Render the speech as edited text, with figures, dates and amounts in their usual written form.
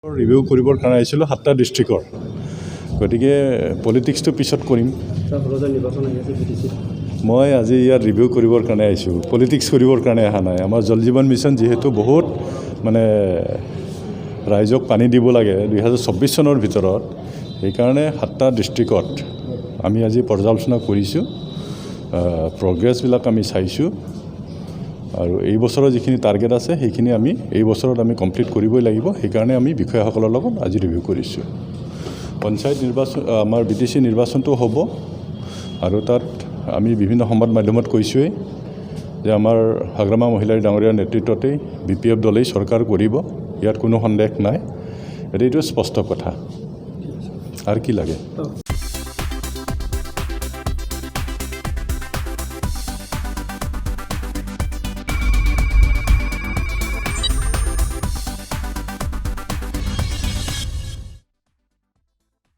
review কৰিবৰ কাৰণে আহিছিলোঁ 7টা ডিষ্ট্ৰিক্টৰ গতিকে পলিটিক্সটো পিছত কৰিম মই আজি ইয়াত ৰিভিউ কৰিবৰ কাৰণে আহিছোঁ পলিটিক্স কৰিবৰ কাৰণে অহা নাই আমাৰ জল জীৱন মিছন যিহেতু বহুত মানে ৰাইজক পানী দিব লাগে 2024 চনৰ ভিতৰত সেইকাৰণে 7টা ডিষ্ট্ৰিক্টত আমি আজি পৰ্যালোচনা কৰিছোঁ প্ৰগ্ৰেছবিলাক আমি চাইছোঁ আৰু এই বছৰৰ যিখিনি টাৰ্গেট আছে সেইখিনি আমি এই বছৰত আমি কমপ্লিট কৰিবই লাগিব সেইকাৰণে আমি বিষয়াসকলৰ লগত আজি ৰিভিউ কৰিছোঁ পঞ্চায়ত নিৰ্বাচন আমাৰ বিটিচি নিৰ্বাচনটো হ'ব আৰু তাত আমি বিভিন্ন সংবাদ মাধ্যমত কৈছোঁৱেই যে আমাৰ হাগ্ৰামা মহিলাৰ ডাঙৰীয়াৰ নেতৃত্বতেই বিপিএফ দলেই চৰকাৰ কৰিব ইয়াত কোনো সন্দেহ নাই এইটো স্পষ্ট কথা আৰু কি লাগে